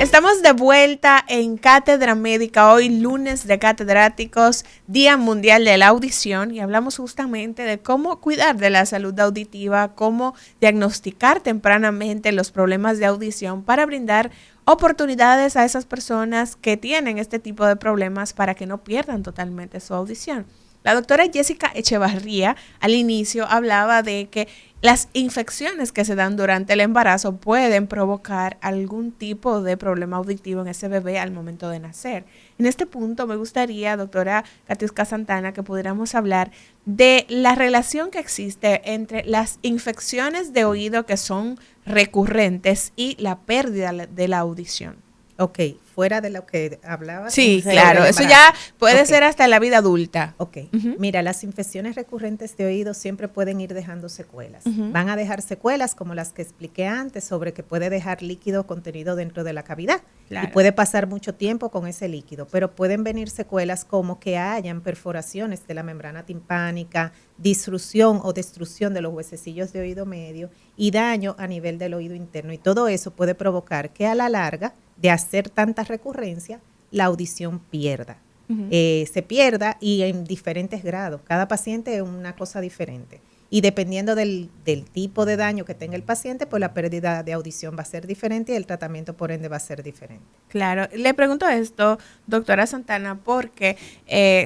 Estamos de vuelta en Cátedra Médica, hoy lunes de catedráticos, Día Mundial de la Audición, y hablamos justamente de cómo cuidar de la salud auditiva, cómo diagnosticar tempranamente los problemas de audición para brindar oportunidades a esas personas que tienen este tipo de problemas para que no pierdan totalmente su audición. La doctora Jessica Echevarría al inicio hablaba de que las infecciones que se dan durante el embarazo pueden provocar algún tipo de problema auditivo en ese bebé al momento de nacer. En este punto me gustaría, doctora Katiuska Santana, que pudiéramos hablar de la relación que existe entre las infecciones de oído que son recurrentes y la pérdida de la audición. Ok, fuera de lo que hablaba. Sí, claro, eso ya puede ser hasta en la vida adulta. Ok, mira, las infecciones recurrentes de oído siempre pueden ir dejando secuelas. Van a dejar secuelas como las que expliqué antes sobre que puede dejar líquido contenido dentro de la cavidad. Claro. Y puede pasar mucho tiempo con ese líquido, pero pueden venir secuelas como que hayan perforaciones de la membrana timpánica, disrupción o destrucción de los huesecillos de oído medio y daño a nivel del oído interno. Y todo eso puede provocar que a la larga, de hacer tanta recurrencia, la audición pierda. Se pierda y en diferentes grados. Cada paciente es una cosa diferente. Y dependiendo del tipo de daño que tenga el paciente, pues la pérdida de audición va a ser diferente y el tratamiento por ende va a ser diferente. Claro. Le pregunto esto, doctora Santana, porque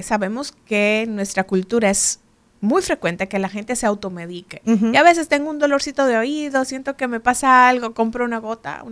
sabemos que nuestra cultura es muy frecuente que la gente se automedique. Y a veces tengo un dolorcito de oído, siento que me pasa algo, compro una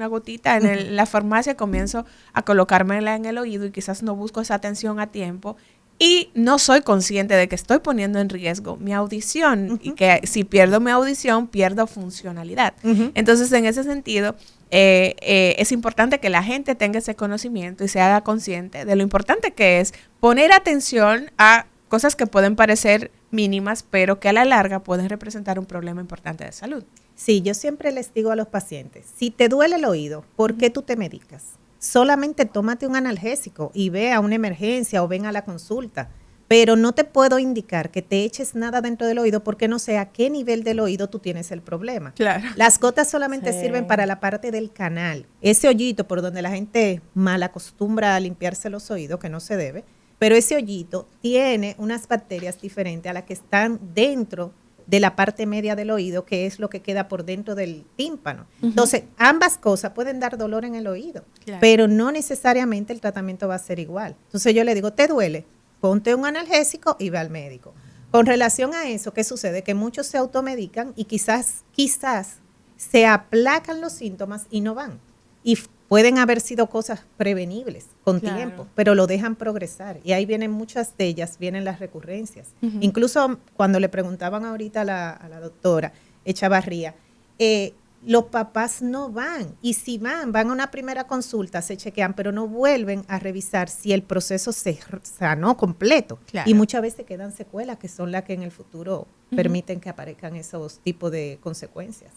gotita en la farmacia, comienzo a colocármela en el oído y quizás no busco esa atención a tiempo y no soy consciente de que estoy poniendo en riesgo mi audición y que si pierdo mi audición, pierdo funcionalidad. Entonces, en ese sentido, es importante que la gente tenga ese conocimiento y se haga consciente de lo importante que es poner atención a cosas que pueden parecer mínimas, pero que a la larga pueden representar un problema importante de salud. Sí, yo siempre les digo a los pacientes, si te duele el oído, ¿por qué tú te medicas? Solamente tómate un analgésico y ve a una emergencia o ven a la consulta, pero no te puedo indicar que te eches nada dentro del oído porque no sé a qué nivel del oído tú tienes el problema. Claro. Las gotas solamente sirven para la parte del canal, ese hoyito por donde la gente mal acostumbra a limpiarse los oídos, que no se debe, pero ese hoyito tiene unas bacterias diferentes a las que están dentro de la parte media del oído, que es lo que queda por dentro del tímpano. Entonces, ambas cosas pueden dar dolor en el oído, pero no necesariamente el tratamiento va a ser igual. Entonces, yo le digo, ¿te duele? Ponte un analgésico y ve al médico. Con relación a eso, ¿qué sucede? Que muchos se automedican y quizás se aplacan los síntomas y no van. Y pueden haber sido cosas prevenibles con tiempo, pero lo dejan progresar. Y ahí vienen muchas de ellas, vienen las recurrencias. Incluso cuando le preguntaban ahorita a la doctora Echevarría, los papás no van. Y si van a una primera consulta, se chequean, pero no vuelven a revisar si el proceso se sanó completo. Claro. Y muchas veces quedan secuelas que son las que en el futuro permiten que aparezcan esos tipos de consecuencias.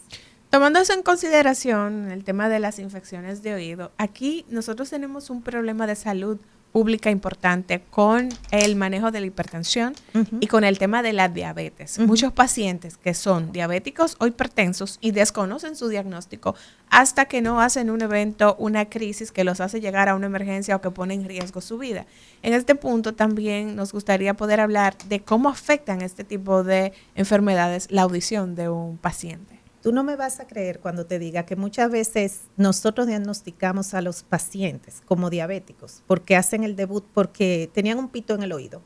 Tomando eso en consideración, el tema de las infecciones de oído, aquí nosotros tenemos un problema de salud pública importante con el manejo de la hipertensión y con el tema de la diabetes. Muchos pacientes que son diabéticos o hipertensos y desconocen su diagnóstico hasta que no hacen un evento, una crisis que los hace llegar a una emergencia o que pone en riesgo su vida. En este punto también nos gustaría poder hablar de cómo afectan este tipo de enfermedades la audición de un paciente. Tú no me vas a creer cuando te diga que muchas veces nosotros diagnosticamos a los pacientes como diabéticos porque hacen el debut porque tenían un pito en el oído.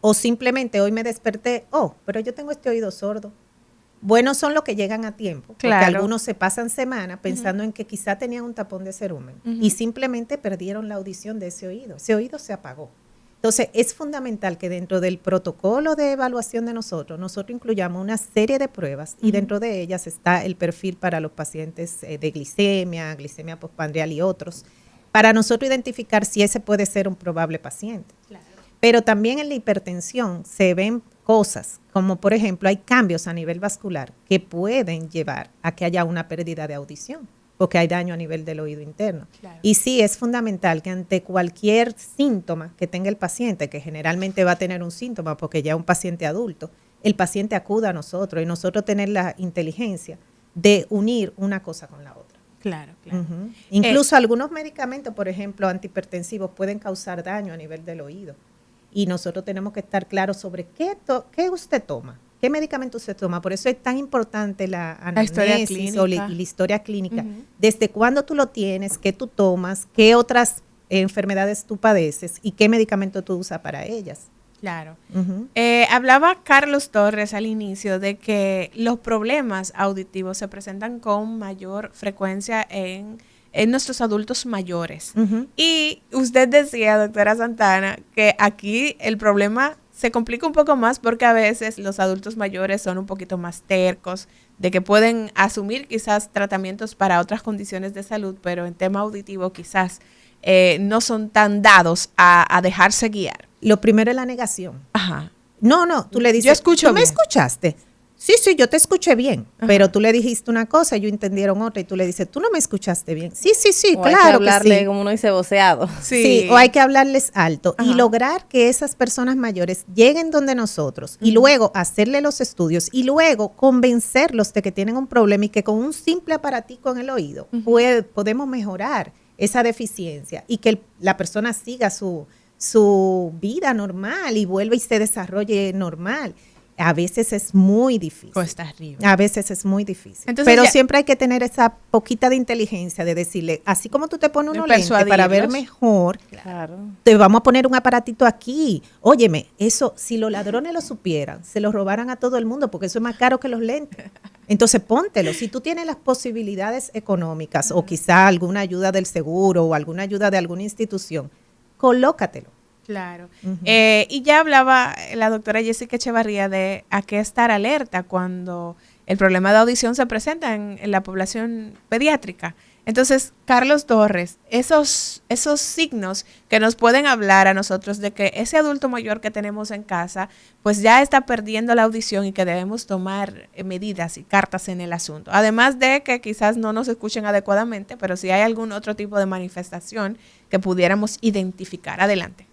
O simplemente hoy me desperté, pero yo tengo este oído sordo. Buenos son los que llegan a tiempo, porque algunos se pasan semanas pensando en que quizá tenían un tapón de cerumen y simplemente perdieron la audición de ese oído. Ese oído se apagó. Entonces, es fundamental que dentro del protocolo de evaluación de nosotros incluyamos una serie de pruebas y dentro de ellas está el perfil para los pacientes de glicemia postprandial y otros, para nosotros identificar si ese puede ser un probable paciente. Claro. Pero también en la hipertensión se ven cosas, como por ejemplo hay cambios a nivel vascular que pueden llevar a que haya una pérdida de audición, porque hay daño a nivel del oído interno. Claro. Y sí, es fundamental que ante cualquier síntoma que tenga el paciente, que generalmente va a tener un síntoma porque ya es un paciente adulto, el paciente acuda a nosotros y nosotros tener la inteligencia de unir una cosa con la otra. Claro, claro. Incluso algunos medicamentos, por ejemplo, antihipertensivos, pueden causar daño a nivel del oído. Y nosotros tenemos que estar claros sobre qué usted toma, qué medicamento usted toma. Por eso es tan importante la historia anamnesis clínica. y la historia clínica. Desde cuándo tú lo tienes, qué tú tomas, qué otras enfermedades tú padeces y qué medicamento tú usas para ellas. Claro. Hablaba Carlos Torres al inicio de que los problemas auditivos se presentan con mayor frecuencia en nuestros adultos mayores. Y usted decía, doctora Santana, que aquí el problema se complica un poco más porque a veces los adultos mayores son un poquito más tercos, de que pueden asumir quizás tratamientos para otras condiciones de salud, pero en tema auditivo quizás no son tan dados a dejarse guiar. Lo primero es la negación. Ajá. No, tú le dices, yo escucho ¿tú me bien. escuchaste? Sí, yo te escuché bien, pero tú le dijiste una cosa, ellos entendieron otra y tú le dices, tú no me escuchaste bien. Sí, O claro hay que hablarle, que sí. como uno dice, voceado. Sí, o hay que hablarles alto y Ajá. lograr que esas personas mayores lleguen donde nosotros y luego hacerle los estudios y luego convencerlos de que tienen un problema y que con un simple aparatico en el oído podemos mejorar esa deficiencia y que la persona siga su vida normal y vuelva y se desarrolle normal. A veces es muy difícil. Cuesta arriba. A veces es muy difícil. Entonces pero ya- siempre hay que tener esa poquita de inteligencia de decirle, así como tú te pones De unos lentes para ver persuadirlos. mejor, Claro. te vamos a poner un aparatito aquí. Óyeme, eso, si los ladrones lo supieran, se lo robaran a todo el mundo, porque eso es más caro que los lentes. Entonces, póntelo. Si tú tienes las posibilidades económicas o quizá alguna ayuda del seguro o alguna ayuda de alguna institución, colócatelo. Claro. Y ya hablaba la doctora Jessica Echevarría de a qué estar alerta cuando el problema de audición se presenta en la población pediátrica. Entonces, Carlos Torres, esos signos que nos pueden hablar a nosotros de que ese adulto mayor que tenemos en casa, pues ya está perdiendo la audición y que debemos tomar medidas y cartas en el asunto. Además de que quizás no nos escuchen adecuadamente, pero si hay algún otro tipo de manifestación que pudiéramos identificar. Adelante.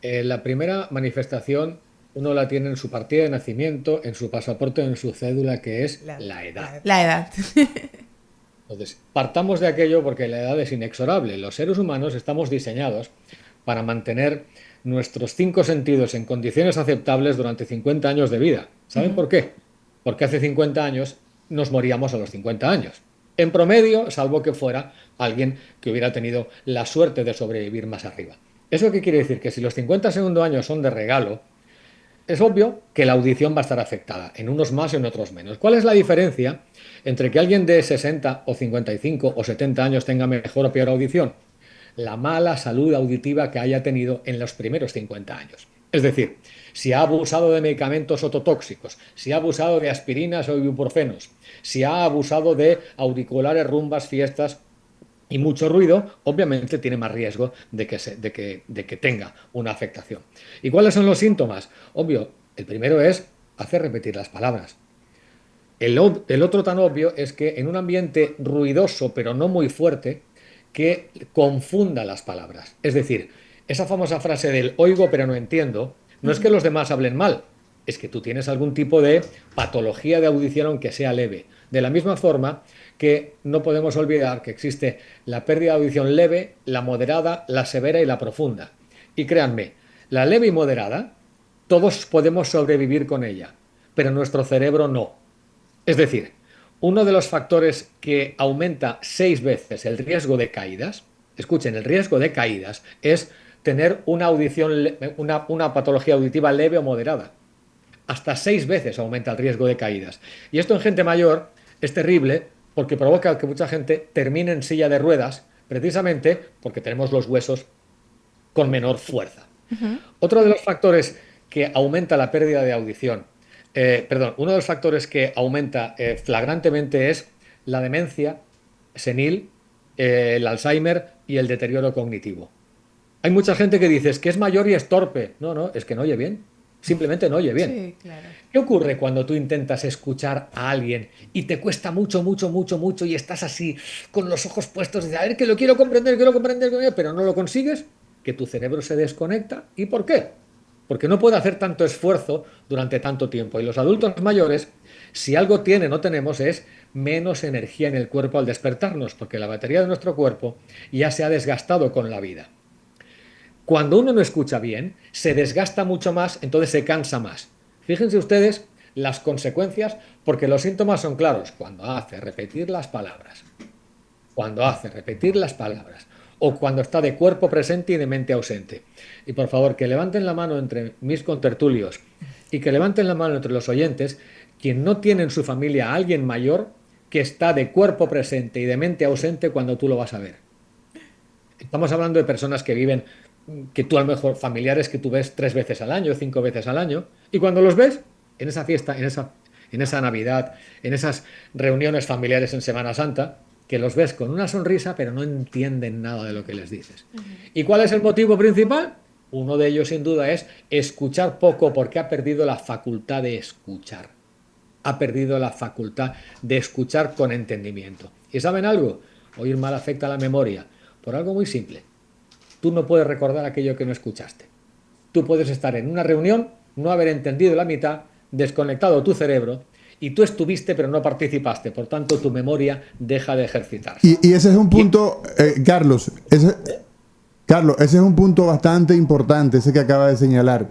La primera manifestación uno la tiene en su partida de nacimiento, en su pasaporte, en su cédula, que es la edad. La edad. Entonces, partamos de aquello porque la edad es inexorable. Los seres humanos estamos diseñados para mantener nuestros 5 sentidos en condiciones aceptables durante 50 años de vida. ¿Saben por qué? Porque hace 50 años nos moríamos a los 50 años. En promedio, salvo que fuera alguien que hubiera tenido la suerte de sobrevivir más arriba. ¿Eso qué quiere decir? Que si los 50 segundos años son de regalo, es obvio que la audición va a estar afectada, en unos más y en otros menos. ¿Cuál es la diferencia entre que alguien de 60 o 55 o 70 años tenga mejor o peor audición? La mala salud auditiva que haya tenido en los primeros 50 años. Es decir, si ha abusado de medicamentos ototóxicos, si ha abusado de aspirinas o ibuprofenos, si ha abusado de auriculares, rumbas, fiestas y mucho ruido, obviamente tiene más riesgo de que tenga una afectación. ¿Y cuáles son los síntomas? Obvio, el primero es hacer repetir las palabras. El otro tan obvio es que en un ambiente ruidoso, pero no muy fuerte, que confunda las palabras. Es decir, esa famosa frase del oigo pero no entiendo, no es que los demás hablen mal, es que tú tienes algún tipo de patología de audición aunque sea leve. De la misma forma que no podemos olvidar que existe la pérdida de audición leve, la moderada, la severa y la profunda. Y créanme, la leve y moderada, todos podemos sobrevivir con ella, pero nuestro cerebro no. Es decir, uno de los factores que aumenta 6 veces el riesgo de caídas, escuchen, el riesgo de caídas es tener una audición, una patología auditiva leve o moderada. Hasta 6 veces aumenta el riesgo de caídas. Y esto en gente mayor es terrible porque provoca que mucha gente termine en silla de ruedas, precisamente porque tenemos los huesos con menor fuerza. Otro de los factores que aumenta la pérdida de audición, uno de los factores que aumenta flagrantemente es la demencia senil, el Alzheimer y el deterioro cognitivo. Hay mucha gente que dice que es mayor y es torpe. No, es que no oye bien. Simplemente no oye bien. Sí, claro. ¿Qué ocurre cuando tú intentas escuchar a alguien y te cuesta mucho y estás así con los ojos puestos y dices, a ver, que lo quiero comprender, pero no lo consigues? Que tu cerebro se desconecta. ¿Y por qué? Porque no puede hacer tanto esfuerzo durante tanto tiempo. Y los adultos mayores, si algo tienen o tenemos, es menos energía en el cuerpo al despertarnos, porque la batería de nuestro cuerpo ya se ha desgastado con la vida. Cuando uno no escucha bien, se desgasta mucho más, entonces se cansa más. Fíjense ustedes las consecuencias, porque los síntomas son claros. Cuando hace repetir las palabras, o cuando está de cuerpo presente y de mente ausente. Y por favor, que levanten la mano entre mis contertulios y que levanten la mano entre los oyentes, quien no tiene en su familia a alguien mayor que está de cuerpo presente y de mente ausente cuando tú lo vas a ver. Estamos hablando de personas que viven, que tú a lo mejor, familiares que tú ves 3 veces al año, 5 veces al año, y cuando los ves, en esa fiesta, en esa Navidad, en esas reuniones familiares en Semana Santa, que los ves con una sonrisa, pero no entienden nada de lo que les dices. ¿Y cuál es el motivo principal? Uno de ellos, sin duda, es escuchar poco, porque ha perdido la facultad de escuchar. Ha perdido la facultad de escuchar con entendimiento. ¿Y saben algo? Oír mal afecta a la memoria, por algo muy simple. Tú no puedes recordar aquello que no escuchaste. Tú puedes estar en una reunión, no haber entendido la mitad, desconectado tu cerebro, y tú estuviste pero no participaste, por tanto tu memoria deja de ejercitarse. Y ese es un punto, Carlos, ese es un punto bastante importante, ese que acaba de señalar.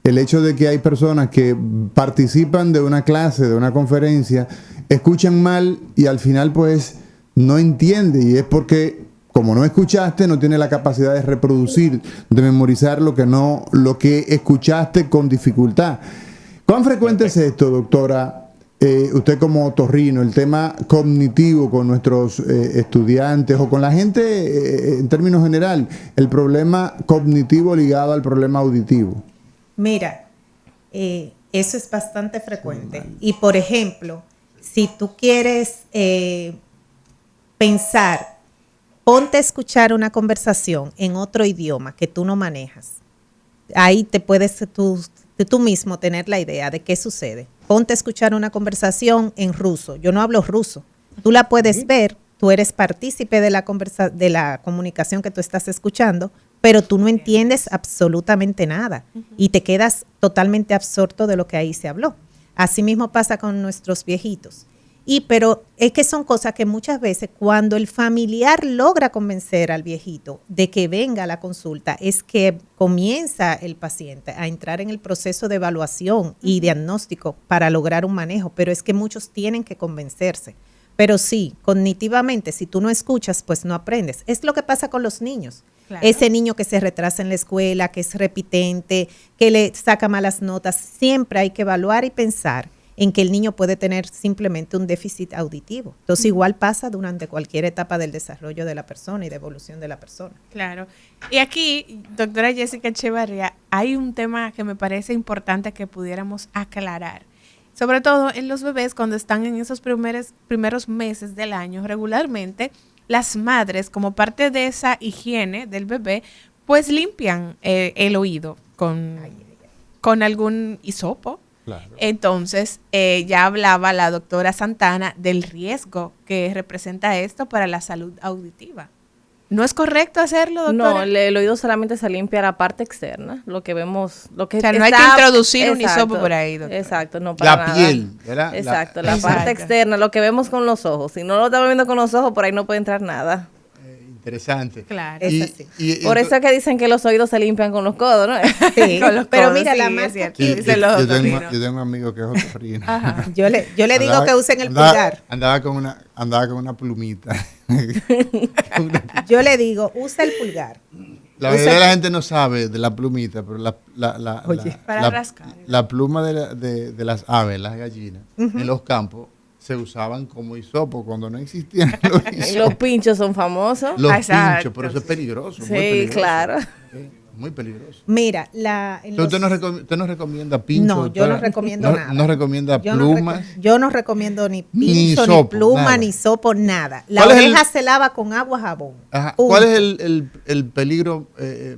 El hecho de que hay personas que participan de una clase, de una conferencia, escuchan mal y al final pues no entiende, y es porque como no escuchaste, no tiene la capacidad de reproducir, de memorizar lo que escuchaste con dificultad. ¿Cuán frecuente es esto, doctora? Usted como otorrino, el tema cognitivo con nuestros estudiantes o con la gente en términos general, el problema cognitivo ligado al problema auditivo. Mira, eso es bastante frecuente. Y por ejemplo, si tú quieres pensar, ponte a escuchar una conversación en otro idioma que tú no manejas. Ahí te puedes tú mismo tener la idea de qué sucede. Ponte a escuchar una conversación en ruso. Yo no hablo ruso. Tú la puedes ver, tú eres partícipe de la comunicación que tú estás escuchando, pero tú no entiendes absolutamente nada y te quedas totalmente absorto de lo que ahí se habló. Así mismo pasa con nuestros viejitos. Pero es que son cosas que muchas veces cuando el familiar logra convencer al viejito de que venga a la consulta, es que comienza el paciente a entrar en el proceso de evaluación y diagnóstico para lograr un manejo, pero es que muchos tienen que convencerse. Pero sí, cognitivamente, si tú no escuchas, pues no aprendes. Es lo que pasa con los niños. Claro. Ese niño que se retrasa en la escuela, que es repitente, que le saca malas notas, siempre hay que evaluar y pensar en que el niño puede tener simplemente un déficit auditivo. Entonces, igual pasa durante cualquier etapa del desarrollo de la persona y de evolución de la persona. Claro. Y aquí, doctora Jessica Echevarría, hay un tema que me parece importante que pudiéramos aclarar. Sobre todo en los bebés, cuando están en esos primeros meses del año, regularmente las madres, como parte de esa higiene del bebé, pues limpian el oído con algún hisopo. Claro. Entonces, ya hablaba la doctora Santana del riesgo que representa esto para la salud auditiva. ¿No es correcto hacerlo, doctora? No, el oído solamente se limpia la parte externa, lo que vemos, lo que o sea, no hay que introducir un hisopo por ahí, doctora. Exacto, no para nada. La piel, ¿verdad? Exacto, la parte externa, lo que vemos con los ojos. Si no lo estamos viendo con los ojos, por ahí no puede entrar nada. Interesante. Claro. Es así. Por eso es que dicen que los oídos se limpian con los codos, ¿no? Sí, con los pero codos, mira, sí, la marca. Yo tengo un amigo que es otorrino. Yo le digo que usen el pulgar. Andaba con una plumita. Yo le digo, usa el pulgar. La mayoría de la gente no sabe de la plumita, pero para rascar. La pluma de las aves, las gallinas, en los campos, se usaban como hisopo cuando no existían los hisopos. Los pinchos son famosos. Los pinchos, pero eso es peligroso. Sí, muy peligroso. Claro. Muy peligroso. Mira, ¿Usted no recomienda pinchos? No, yo no recomiendo nada. ¿No recomienda plumas? Yo no recomiendo ni pincho, ni pluma, nada. ni sopo, nada. La oreja se lava con agua, jabón. Ajá. ¿Cuál es el peligro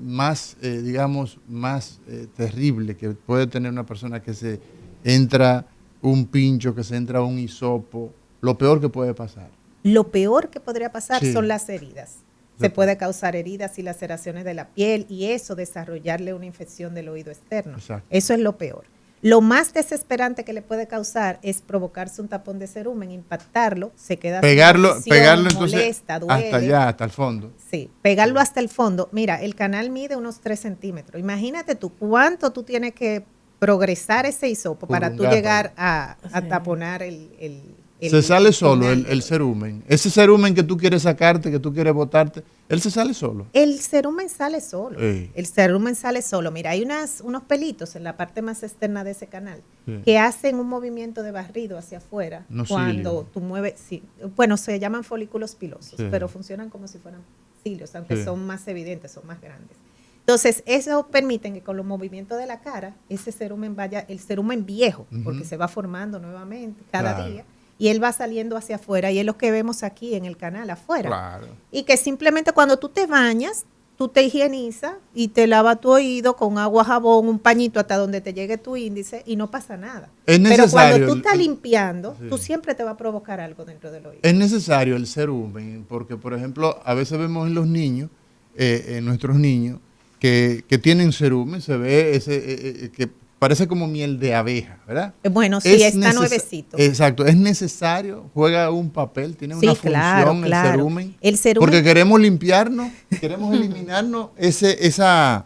más, digamos, más terrible que puede tener una persona que se entra un pincho, que se entra un hisopo? Lo peor que puede pasar. Lo peor que podría pasar Sí. son las heridas. Se puede causar heridas y laceraciones de la piel y eso desarrollarle una infección del oído externo. Exacto. Eso es lo peor. Lo más desesperante que le puede causar es provocarse un tapón de cerumen, impactarlo, se queda sin Pegarlo audición, entonces molesta, duele. hasta allá, hasta el fondo. Sí, pegarlo hasta el fondo. Mira, el canal mide unos 3 centímetros. Imagínate tú, cuánto tú tienes que progresar ese hisopo para tú Prolongar, llegar a taponar el Se sale solo final el cerumen. Ese cerumen que tú quieres sacarte, que tú quieres botarte, él se sale solo. El cerumen sale solo. Sí. El cerumen sale solo. Mira, hay unos pelitos en la parte más externa de ese canal Sí. que hacen un movimiento de barrido hacia afuera Unos cuando cilios. tú mueves. Sí, bueno, se llaman folículos pilosos, Sí. pero funcionan como si fueran cilios, aunque Sí. son más evidentes, son más grandes. Entonces, eso permite que con los movimientos de la cara, ese cerumen vaya, el cerumen viejo, porque se va formando nuevamente cada Claro. día, y él va saliendo hacia afuera, y es lo que vemos aquí en el canal afuera. Claro. Y que simplemente cuando tú te bañas, tú te higienizas y te lavas tu oído con agua, jabón, un pañito hasta donde te llegue tu índice y no pasa nada. Es Pero necesario cuando tú estás el- limpiando, sí. tú siempre te va a provocar algo dentro del oído. Es necesario el cerumen, porque por ejemplo, a veces vemos en los niños, en nuestros niños, que tienen cerumen, se ve ese que parece como miel de abeja, ¿verdad? Bueno, sí, Es está neces- nuevecito. Exacto, es necesario, juega un papel, tiene Sí, una claro, función claro. el cerumen. El cerumen- Porque queremos limpiarnos, queremos eliminarnos esa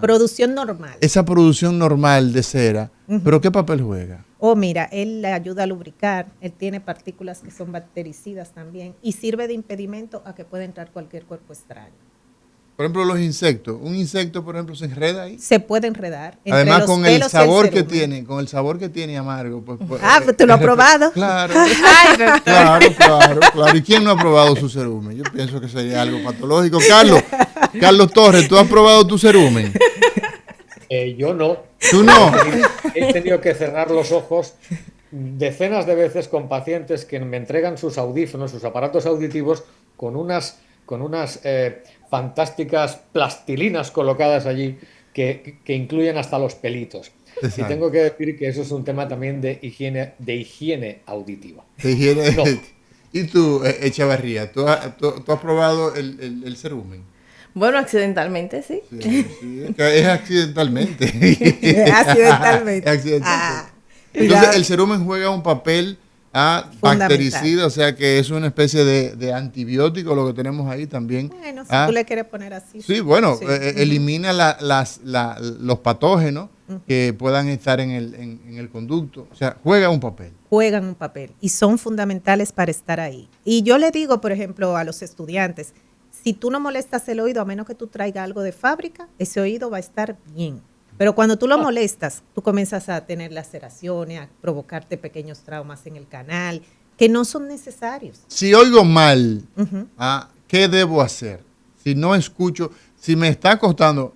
Producción normal. producción normal de cera. Pero ¿qué papel juega? O mira, él le ayuda a lubricar, él tiene partículas que son bactericidas también y sirve de impedimento a que pueda entrar cualquier cuerpo extraño. Por ejemplo, los insectos. Un insecto, por ejemplo, se enreda ahí. Se puede enredar. entre Además, los con el pelos y sabor que cerumen. tiene, con el sabor que tiene amargo. Pues, Pues tú lo has probado. Claro, Ay, doctor. claro. ¿Y quién no ha probado su cerumen? Yo pienso que sería algo patológico. Carlos Torres, ¿tú has probado tu cerumen? Yo no. ¿Tú no? He tenido que cerrar los ojos decenas de veces con pacientes que me entregan sus audífonos, sus aparatos auditivos, con unas fantásticas plastilinas colocadas allí que incluyen hasta los pelitos. Y Exacto. tengo que decir que eso es un tema también de higiene auditiva. Te higiene- No. ¿Y tú, Echevarría, tú has probado el cerumen? Bueno, accidentalmente sí. Sí, es accidentalmente. Accidentalmente. Es accidentalmente. Ah, Entonces, cuidado. el cerumen juega un papel Fundamental. bactericida, o sea que es una especie de antibiótico lo que tenemos ahí también. Bueno, si Ah, tú le quieres poner así. sí, bueno, Sí. elimina los patógenos que puedan estar en el conducto. O sea, juega un papel. Juegan un papel y son fundamentales para estar ahí. Y yo le digo, por ejemplo, a los estudiantes, si tú no molestas el oído, a menos que tú traigas algo de fábrica, ese oído va a estar bien. Pero cuando tú lo molestas, tú comienzas a tener laceraciones, a provocarte pequeños traumas en el canal, que no son necesarios. Si oigo mal, Ujú. ¿qué debo hacer? Si no escucho, si me está costando,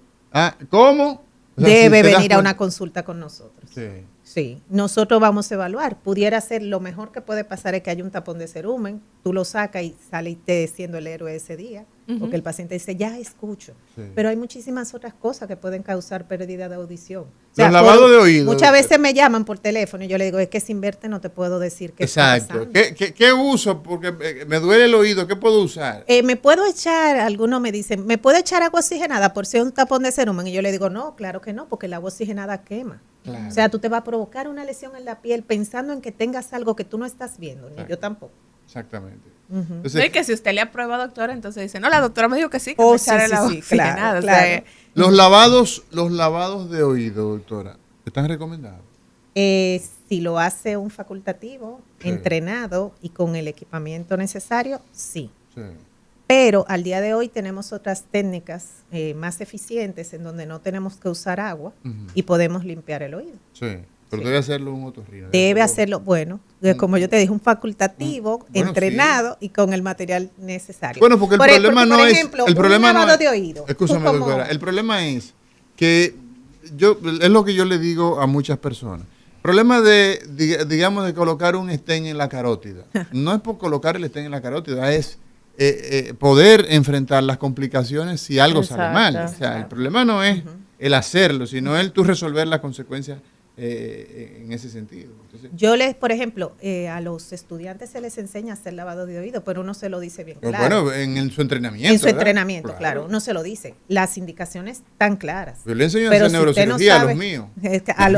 ¿cómo? O sea, si Debe te das venir a cuenta- una consulta con nosotros. Sí. Sí, nosotros vamos a evaluar. Pudiera ser, lo mejor que puede pasar es que haya un tapón de cerumen, tú lo sacas y sale siendo el héroe ese día, porque el paciente dice, ya escucho. Sí. Pero hay muchísimas otras cosas que pueden causar pérdida de audición. Los lavados de oído. Muchas veces me llaman por teléfono y yo le digo, es que sin verte no te puedo decir qué está Exacto. pasando. ¿Qué uso? Porque me duele el oído. ¿Qué puedo usar? Me puedo echar, algunos me dicen, ¿me puedo echar agua oxigenada por ser un tapón de cerumen? Y yo le digo, no, claro que no, porque el agua oxigenada quema. Claro. O sea, tú te vas a provocar una lesión en la piel pensando en que tengas algo que tú no estás viendo, ni Exacto. yo tampoco. Exactamente. Ujú. Entonces, No, y que si usted le aprueba, doctora, entonces dice, no, la doctora me dijo que sí, que Oh, me sí, echara sí, el agua sí, oxigenada. claro, O sea, claro. los lavados de oído, doctora, ¿están recomendados? Si lo hace un facultativo, Sí. entrenado y con el equipamiento necesario, sí. Sí. Pero al día de hoy tenemos otras técnicas más eficientes en donde no tenemos que usar agua Ujú. y podemos limpiar el oído. Sí. Pero Sí. debe hacerlo un otorrino. Debe hacerlo, bueno, como yo te dije, un facultativo, Bueno, entrenado y con el material necesario. Bueno, porque el problema no por es ejemplo, el problema un no lavado es, de oído. Escúchame, Tú como- doctora, el problema es que es lo que yo le digo a muchas personas. El problema digamos, de colocar un stent en la carótida, no es por colocar el stent en la carótida, es poder enfrentar las complicaciones si algo sale Exacto. mal. O sea, el problema no es el hacerlo, sino el tú resolver las consecuencias en ese sentido. Entonces, por ejemplo, a los estudiantes se les enseña a hacer lavado de oído, pero uno se lo dice bien pero claro. bueno, su entrenamiento. En su ¿verdad? entrenamiento, claro, uno se lo dice. Las indicaciones tan claras. Yo le enseño a Pero hacer si usted no neurocirugía a sabe- los míos.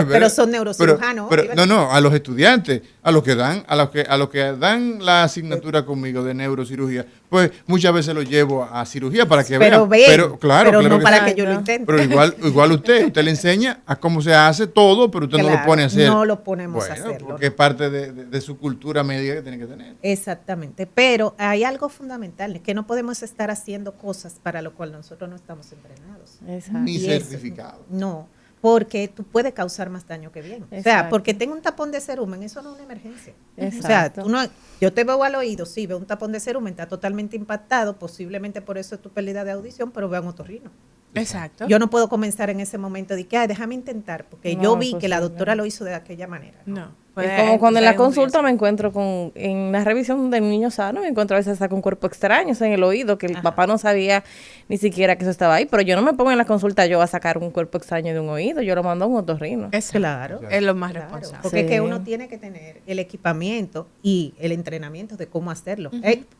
pero son neurocirujanos. No, a los estudiantes, a los que dan la asignatura conmigo de neurocirugía, pues muchas veces los llevo a cirugía para que Pero vean. ven, pero no para que yo lo intente. Pero igual usted le enseña a cómo se hace todo, pero usted no lo Claro, pone a hacer. no lo ponemos a Bueno, hacerlo, porque no. es parte de su cultura médica que tiene que tener. Exactamente, pero hay algo fundamental, que no podemos estar haciendo cosas para lo cual nosotros no estamos entrenados. Exacto. Ni Y eso, certificado. no, porque tú puedes causar más daño que bien. O sea, Exacto. porque tengo un tapón de cerumen, eso no es una emergencia. Exacto. O sea, yo te veo al oído, sí, veo un tapón de cerumen, está totalmente impactado, posiblemente por eso es tu pérdida de audición, pero veo a un otorrino. Exacto. Yo no puedo comenzar en ese momento de que, déjame intentar, porque No, yo vi pues que la sí, doctora no. lo hizo de aquella manera. No. Es puede como cuando en la empezar un consulta riesgo. me encuentro en la revisión del niño sano, me encuentro a veces hasta con cuerpo extraño, o sea, en el oído, que el papá no sabía ni siquiera que eso estaba ahí, pero yo no me pongo en la consulta yo a sacar un cuerpo extraño de un oído, yo lo mando a un otorrino. Claro. Es lo más Claro, responsable. porque es Sí. que uno tiene que tener el equipamiento y el entrenamiento de cómo hacerlo.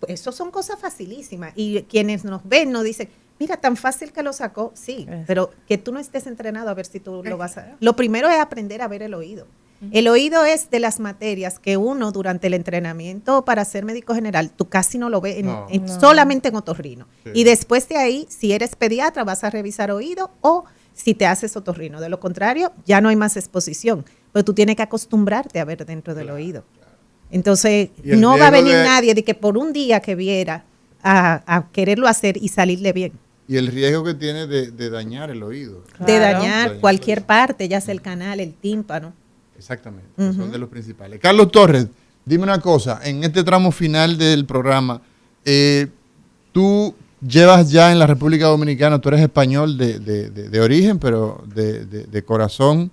Eso son cosas facilísimas. Y quienes nos ven nos dicen, mira, tan fácil que lo sacó. Sí, pero que tú no estés entrenado a ver si tú lo vas a... Lo primero es aprender a ver el oído. El oído es de las materias que uno durante el entrenamiento para ser médico general, tú casi no lo ves solamente en otorrino. Sí. Y después de ahí, si eres pediatra, vas a revisar oído o si te haces otorrino. De lo contrario, ya no hay más exposición. Pero tú tienes que acostumbrarte a ver dentro del oído. Entonces, Y el no va a riesgo venir de- nadie de que por un día que viera a quererlo hacer y salirle bien. Y el riesgo que tiene de dañar el oído. De Claro. dañar cualquier parte, ya sea el canal, el tímpano. Exactamente, son de los principales. Carlos Torres, dime una cosa, en este tramo final del programa, tú llevas ya en la República Dominicana, tú eres español de origen, pero de corazón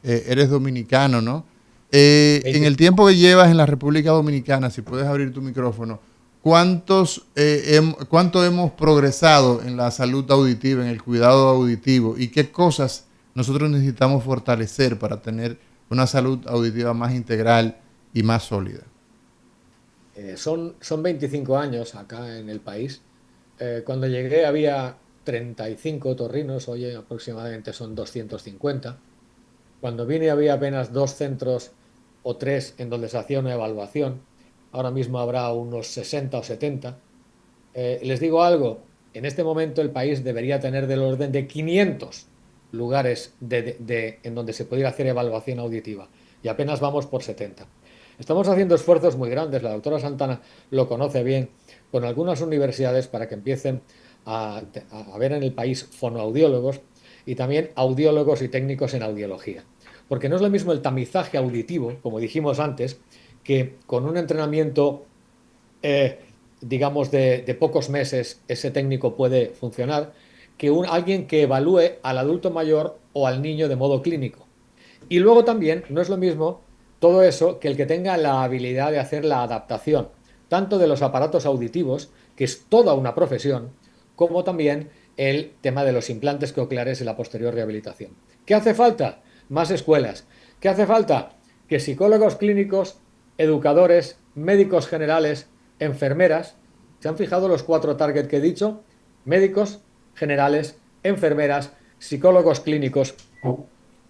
eres dominicano, ¿no? En el tiempo que llevas en la República Dominicana, si puedes abrir tu micrófono, ¿cuánto hemos progresado en la salud auditiva, en el cuidado auditivo y qué cosas nosotros necesitamos fortalecer para tener una salud auditiva más integral y más sólida? Son 25 años acá en el país. Cuando llegué había 35 otorrinos, hoy aproximadamente son 250. Cuando vine había apenas 2 centros o 3 en donde se hacía una evaluación. Ahora mismo habrá unos 60 o 70. Les digo algo, en este momento el país debería tener del orden de 500 lugares en donde se pudiera hacer evaluación auditiva y apenas vamos por 70. Estamos haciendo esfuerzos muy grandes, la doctora Santana lo conoce bien, con algunas universidades para que empiecen a haber en el país fonoaudiólogos y también audiólogos y técnicos en audiología. Porque no es lo mismo el tamizaje auditivo, como dijimos antes, que con un entrenamiento, digamos, de pocos meses ese técnico puede funcionar, que alguien que evalúe al adulto mayor o al niño de modo clínico. Y luego también no es lo mismo todo eso que el que tenga la habilidad de hacer la adaptación, tanto de los aparatos auditivos, que es toda una profesión, como también el tema de los implantes cocleares y la posterior rehabilitación. ¿Qué hace falta? Más escuelas. ¿Qué hace falta? Que psicólogos clínicos, educadores, médicos generales, enfermeras, ¿se han fijado los 4 targets que he dicho? Médicos generales, enfermeras, psicólogos clínicos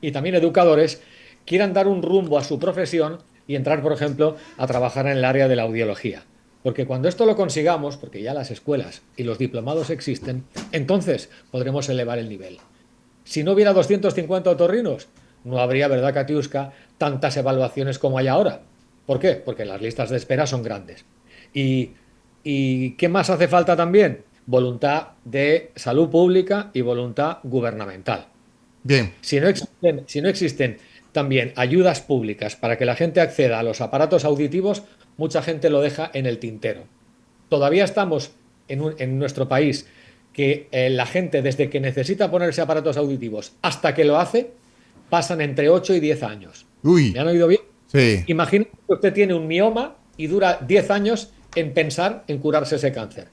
y también educadores quieran dar un rumbo a su profesión y entrar, por ejemplo, a trabajar en el área de la audiología. Porque cuando esto lo consigamos, porque ya las escuelas y los diplomados existen, entonces podremos elevar el nivel. Si no hubiera 250 otorrinos, no habría, ¿verdad, Katiuska?, tantas evaluaciones como hay ahora. ¿Por qué? Porque las listas de espera son grandes. ¿Y qué más hace falta también? Voluntad de salud pública y voluntad gubernamental. Bien. Si no existen también ayudas públicas para que la gente acceda a los aparatos auditivos, mucha gente lo deja en el tintero. Todavía estamos en nuestro país que la gente, desde que necesita ponerse aparatos auditivos hasta que lo hace, pasan entre 8 y 10 años. Uy. ¿Me han oído bien? Sí. Imagínate que usted tiene un mioma y dura 10 años en pensar en curarse ese cáncer.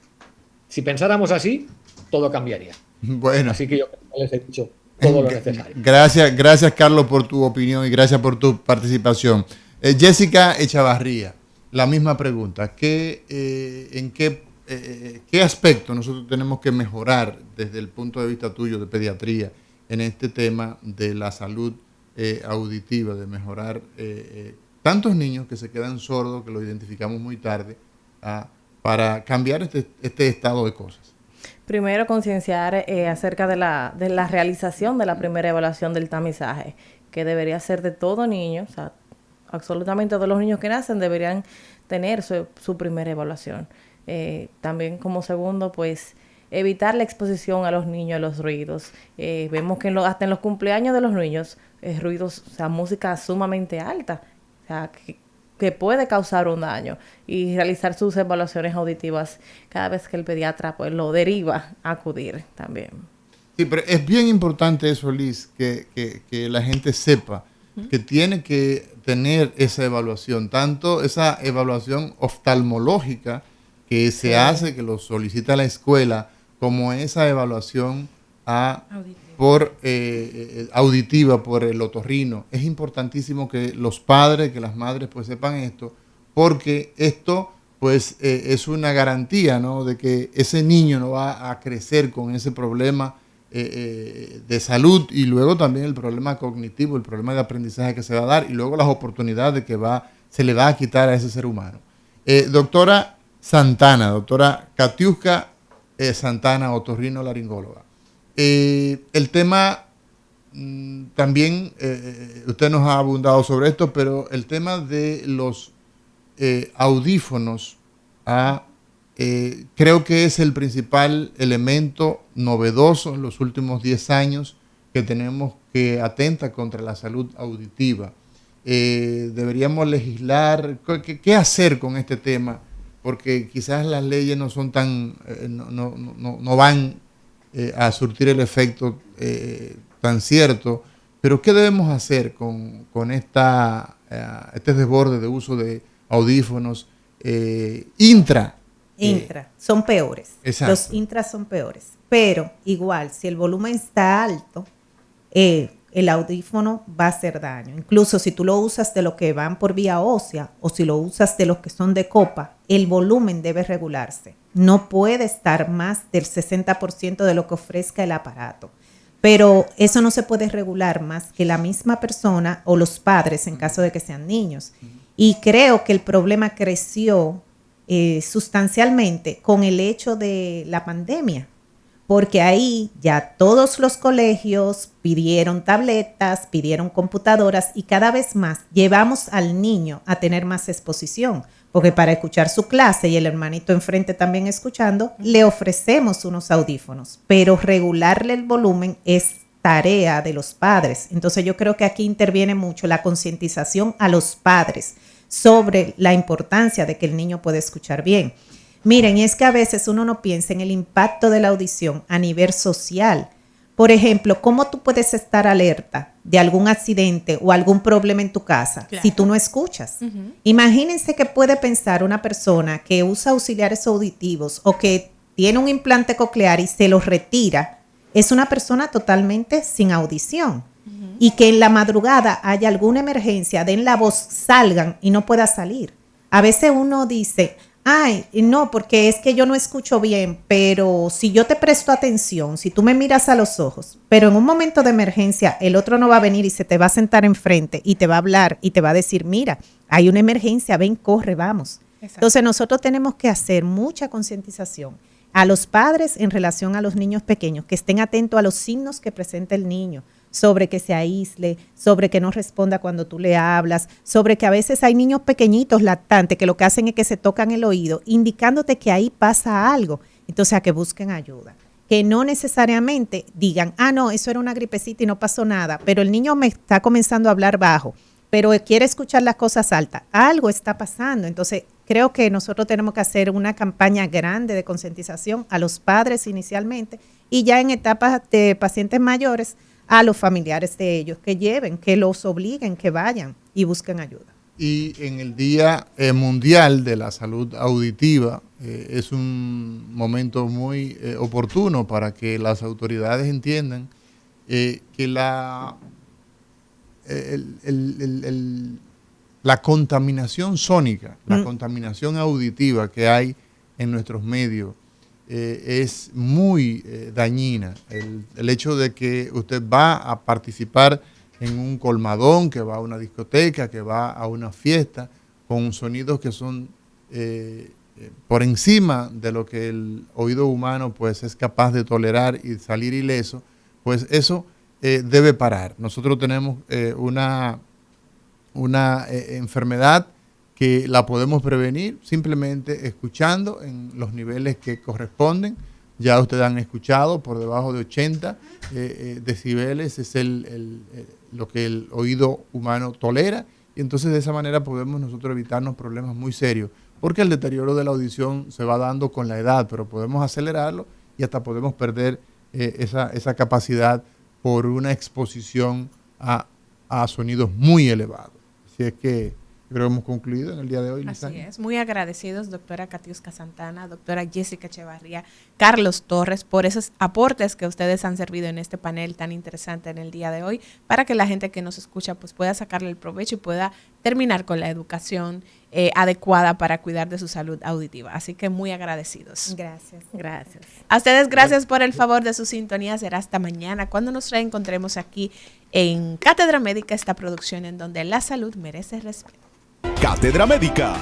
Si pensáramos así, todo cambiaría. Bueno. Así que yo les he dicho todo lo necesario. Gracias Carlos por tu opinión y gracias por tu participación. Jessica Echavarría, la misma pregunta. ¿En qué aspecto nosotros tenemos que mejorar desde el punto de vista tuyo de pediatría en este tema de la salud auditiva, de mejorar tantos niños que se quedan sordos, que lo identificamos muy tarde, para cambiar este estado de cosas? Primero, concienciar acerca de la realización de la primera evaluación del tamizaje, que debería ser de todo niño, o sea, absolutamente todos los niños que nacen deberían tener su primera evaluación. También como segundo, pues, evitar la exposición a los niños a los ruidos. Vemos que hasta en los cumpleaños de los niños, ruidos, o sea, música sumamente alta, o sea, que puede causar un daño, y realizar sus evaluaciones auditivas cada vez que el pediatra pues lo deriva a acudir también. Sí, pero es bien importante eso, Liz, que la gente sepa que tiene que tener esa evaluación, tanto esa evaluación oftalmológica que se hace, que lo solicita la escuela, como esa evaluación auditiva por el otorrino. Es importantísimo que los padres, que las madres pues sepan esto, porque esto pues es una garantía, ¿no?, de que ese niño no va a crecer con ese problema de salud, y luego también el problema cognitivo, el problema de aprendizaje que se va a dar, y luego las oportunidades que se le va a quitar a ese ser humano. Doctora Santana, doctora Katiuska Santana, otorrinolaringóloga. El tema también, usted nos ha abundado sobre esto, pero el tema de los audífonos creo que es el principal elemento novedoso en los últimos 10 años que tenemos, que atenta contra la salud auditiva. Deberíamos legislar. ¿Qué hacer con este tema? Porque quizás las leyes no son tan, no van a surtir el efecto tan cierto, pero ¿qué debemos hacer con este desborde de uso de audífonos intra? Son peores. Exacto. Los intras son peores. Pero igual, si el volumen está alto, el audífono va a hacer daño. Incluso si tú lo usas de los que van por vía ósea o si lo usas de los que son de copa, el volumen debe regularse. No puede estar más del 60% de lo que ofrezca el aparato. Pero eso no se puede regular más que la misma persona o los padres en caso de que sean niños. Y creo que el problema creció sustancialmente con el hecho de la pandemia, porque ahí ya todos los colegios pidieron tabletas, pidieron computadoras, y cada vez más llevamos al niño a tener más exposición, porque para escuchar su clase y el hermanito enfrente también escuchando, le ofrecemos unos audífonos, pero regularle el volumen es tarea de los padres. Entonces yo creo que aquí interviene mucho la concientización a los padres sobre la importancia de que el niño pueda escuchar bien. Miren, es que a veces uno no piensa en el impacto de la audición a nivel social. Por ejemplo, ¿cómo tú puedes estar alerta de algún accidente o algún problema en tu casa si tú no escuchas? Imagínense que puede pensar una persona que usa auxiliares auditivos o que tiene un implante coclear y se lo retira. Es una persona totalmente sin audición. Y que en la madrugada haya alguna emergencia, den la voz, salgan y no pueda salir. A veces uno dice, ay, no, porque es que yo no escucho bien, pero si yo te presto atención, si tú me miras a los ojos, pero en un momento de emergencia el otro no va a venir y se te va a sentar enfrente y te va a hablar y te va a decir, mira, hay una emergencia, ven, corre, vamos. Exacto. Entonces nosotros tenemos que hacer mucha concientización a los padres en relación a los niños pequeños, que estén atentos a los signos que presenta el niño, sobre que se aísle, sobre que no responda cuando tú le hablas, sobre que a veces hay niños pequeñitos lactantes que lo que hacen es que se tocan el oído, indicándote que ahí pasa algo. Entonces, a que busquen ayuda. Que no necesariamente digan, no, eso era una gripecita y no pasó nada, pero el niño me está comenzando a hablar bajo, pero quiere escuchar las cosas altas. Algo está pasando. Entonces, creo que nosotros tenemos que hacer una campaña grande de concientización a los padres inicialmente y ya en etapas de pacientes mayores, a los familiares de ellos, que lleven, que los obliguen, que vayan y busquen ayuda. Y en el Día Mundial de la Salud Auditiva es un momento muy oportuno para que las autoridades entiendan que la contaminación sónica, la contaminación auditiva que hay en nuestros medios es muy dañina. El hecho de que usted va a participar en un colmadón, que va a una discoteca, que va a una fiesta, con sonidos que son por encima de lo que el oído humano pues es capaz de tolerar y salir ileso, pues eso debe parar. Nosotros tenemos una enfermedad que la podemos prevenir simplemente escuchando en los niveles que corresponden. Ya ustedes han escuchado, por debajo de 80 decibeles es lo que el oído humano tolera, y entonces de esa manera podemos nosotros evitarnos problemas muy serios, porque el deterioro de la audición se va dando con la edad, pero podemos acelerarlo y hasta podemos perder esa capacidad por una exposición a sonidos muy elevados. Así es que creo que hemos concluido en el día de hoy. Así es. Muy agradecidos, doctora Katiuska Santana, doctora Jessica Echevarría, Carlos Torres, por esos aportes que ustedes han servido en este panel tan interesante en el día de hoy, para que la gente que nos escucha pues pueda sacarle el provecho y pueda terminar con la educación adecuada para cuidar de su salud auditiva. Así que muy agradecidos. Gracias. Gracias. A ustedes gracias por el favor de su sintonía. Será hasta mañana cuando nos reencontremos aquí en Cátedra Médica, esta producción en donde la salud merece respeto. Cátedra Médica.